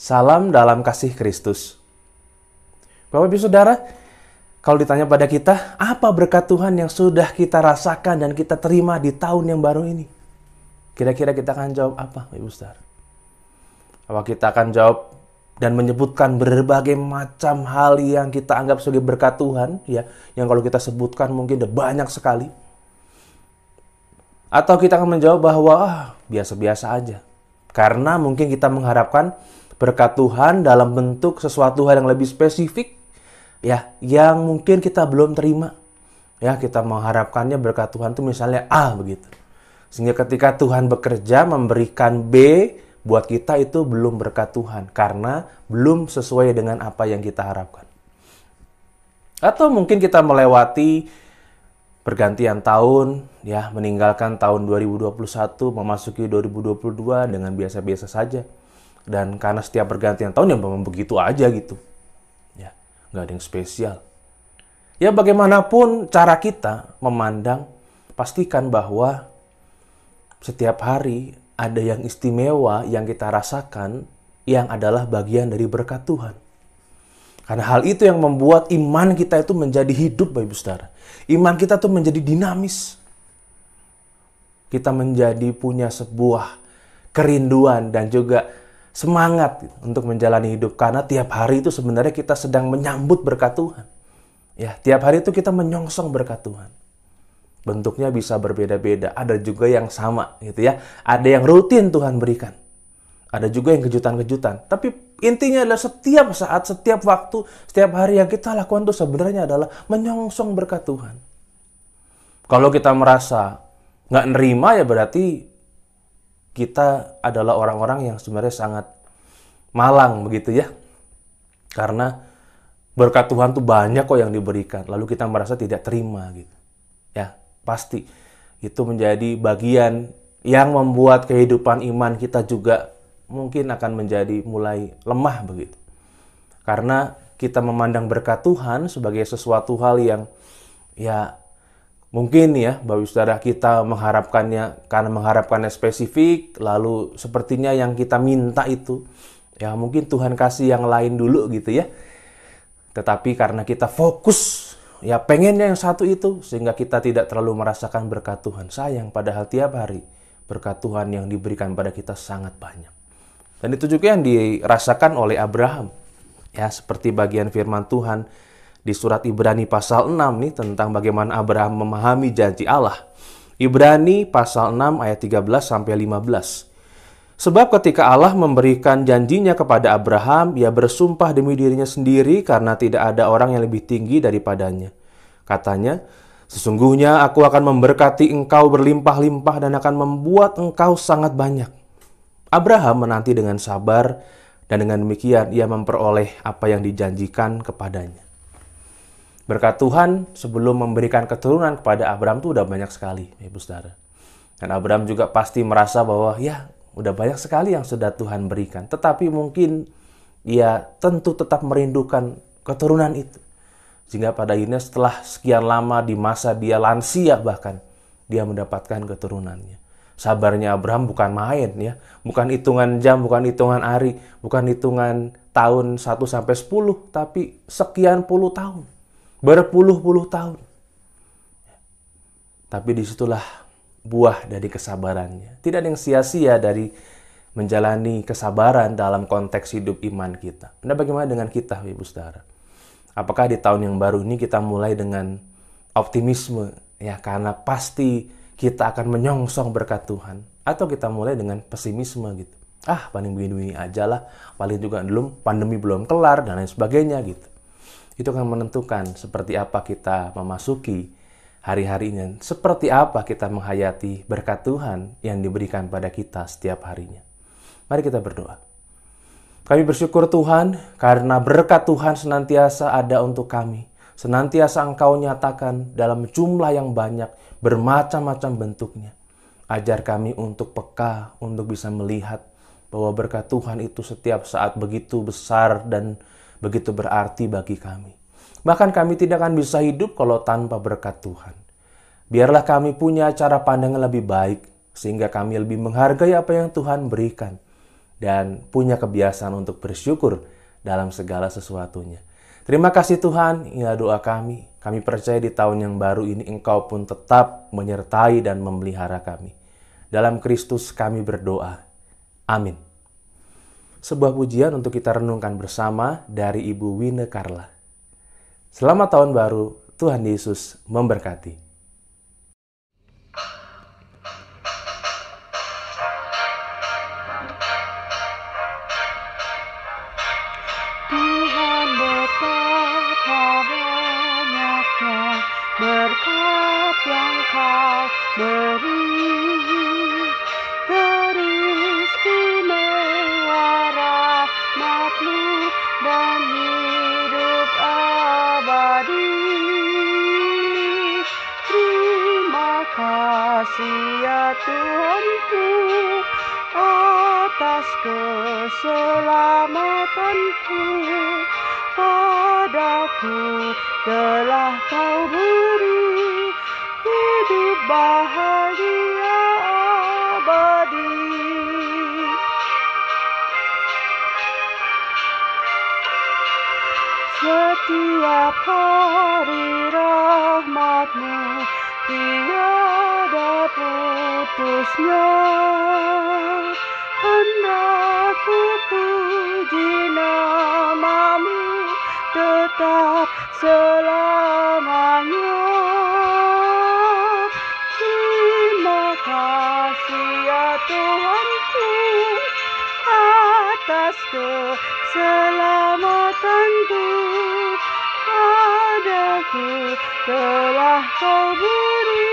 Salam dalam kasih Kristus. Bapak Ibu Saudara, kalau ditanya pada kita, apa berkat Tuhan yang sudah kita rasakan dan kita terima di tahun yang baru ini? Kira-kira kita akan jawab apa, Bapak Ibu Saudara? Apa kita akan jawab dan menyebutkan berbagai macam hal yang kita anggap sebagai berkat Tuhan, ya, yang kalau kita sebutkan mungkin ada banyak sekali? Atau kita akan menjawab bahwa biasa-biasa aja. Karena mungkin kita mengharapkan berkat Tuhan dalam bentuk sesuatu hal yang lebih spesifik, ya, yang mungkin kita belum terima. Ya, kita mengharapkannya berkat Tuhan itu misalnya A begitu. Sehingga ketika Tuhan bekerja memberikan B buat kita itu belum berkat Tuhan karena belum sesuai dengan apa yang kita harapkan. Atau mungkin kita melewati pergantian tahun, ya, meninggalkan tahun 2021 memasuki 2022 dengan biasa-biasa saja. Dan karena setiap pergantian tahun ya memang begitu aja gitu. Ya, nggak ada yang spesial. Ya, bagaimanapun cara kita memandang, pastikan bahwa setiap hari ada yang istimewa yang kita rasakan yang adalah bagian dari berkat Tuhan. Karena hal itu yang membuat iman kita itu menjadi hidup, Bapak Ibu Saudara. Iman kita tuh menjadi dinamis. Kita menjadi punya sebuah kerinduan dan juga semangat untuk menjalani hidup. Karena tiap hari itu sebenarnya kita sedang menyambut berkat Tuhan. Ya, tiap hari itu kita menyongsong berkat Tuhan. Bentuknya bisa berbeda-beda. Ada juga yang sama gitu ya. Ada yang rutin Tuhan berikan. Ada juga yang kejutan-kejutan. Tapi intinya adalah setiap saat, setiap waktu, setiap hari yang kita lakukan itu sebenarnya adalah menyongsong berkat Tuhan. Kalau kita merasa nggak nerima, ya berarti kita adalah orang-orang yang sebenarnya sangat malang begitu ya. Karena berkat Tuhan tuh banyak kok yang diberikan. Lalu kita merasa tidak terima gitu. Ya, pasti itu menjadi bagian yang membuat kehidupan iman kita juga mungkin akan menjadi mulai lemah begitu. Karena kita memandang berkat Tuhan sebagai sesuatu hal yang ya mungkin ya Bapak Saudara kita mengharapkannya karena mengharapkannya spesifik, lalu sepertinya yang kita minta itu ya mungkin Tuhan kasih yang lain dulu gitu ya. Tetapi karena kita fokus ya pengennya yang satu itu sehingga kita tidak terlalu merasakan berkat Tuhan. Sayang, padahal tiap hari berkat Tuhan yang diberikan pada kita sangat banyak. Dan itu juga yang dirasakan oleh Abraham. Ya, seperti bagian firman Tuhan di surat Ibrani pasal 6 nih tentang bagaimana Abraham memahami janji Allah. Ibrani pasal 6 ayat 13 sampai 15. Sebab ketika Allah memberikan janjinya kepada Abraham, ia bersumpah demi dirinya sendiri karena tidak ada orang yang lebih tinggi daripadanya. Katanya, sesungguhnya aku akan memberkati engkau berlimpah-limpah dan akan membuat engkau sangat banyak. Abraham menanti dengan sabar dan dengan demikian ia memperoleh apa yang dijanjikan kepadanya. Berkat Tuhan sebelum memberikan keturunan kepada Abraham itu udah banyak sekali, Ibu Saudara. Dan Abraham juga pasti merasa bahwa ya udah banyak sekali yang sudah Tuhan berikan. Tetapi mungkin ia tentu tetap merindukan keturunan itu. Sehingga pada akhirnya setelah sekian lama di masa dia lansia bahkan, dia mendapatkan keturunannya. Sabarnya Abraham bukan main ya. Bukan hitungan jam, bukan hitungan hari, bukan hitungan tahun 1 sampai 10, tapi sekian puluh tahun. Berpuluh-puluh tahun. Tapi disitulah buah dari kesabarannya. Tidak ada yang sia-sia dari menjalani kesabaran dalam konteks hidup iman kita. Nah, bagaimana dengan kita, Ibu Saudara? Apakah di tahun yang baru ini kita mulai dengan optimisme? Ya, karena pasti kita akan menyongsong berkat Tuhan. Atau kita mulai dengan pesimisme gitu. Paling begini-begini aja lah. Paling juga pandemi belum kelar dan lain sebagainya gitu. Itu akan menentukan seperti apa kita memasuki hari-harinya. Seperti apa kita menghayati berkat Tuhan yang diberikan pada kita setiap harinya. Mari kita berdoa. Kami bersyukur Tuhan karena berkat Tuhan senantiasa ada untuk kami. Senantiasa Engkau nyatakan dalam jumlah yang banyak, bermacam-macam bentuknya. Ajar kami untuk peka, untuk bisa melihat bahwa berkat Tuhan itu setiap saat begitu besar dan begitu berarti bagi kami. Bahkan kami tidak akan bisa hidup kalau tanpa berkat Tuhan. Biarlah kami punya cara pandang yang lebih baik, sehingga kami lebih menghargai apa yang Tuhan berikan. dan punya kebiasaan untuk bersyukur dalam segala sesuatunya. Terima kasih Tuhan, inilah doa kami. Kami percaya di tahun yang baru ini Engkau pun tetap menyertai dan memelihara kami. Dalam Kristus kami berdoa. Amin. Sebuah pujian untuk kita renungkan bersama dari Ibu Wine Carla. Selamat tahun baru, Tuhan Yesus memberkati. Tuhan betapa banyaknya berkat yang Kau beri, teristimewa rahmat-Mu dan hidup abadi. Terima kasih ya Tuhanku atas keselamatanku, padaku telah Kau beri hidup bahagia abadi. Setiap hari rahmat-Mu tiada putusnya. Hendak ku puji nama-Mu tetap selamanya. Terima kasih ya Tuhanku atas keselamatanku, padaku telah Kau beri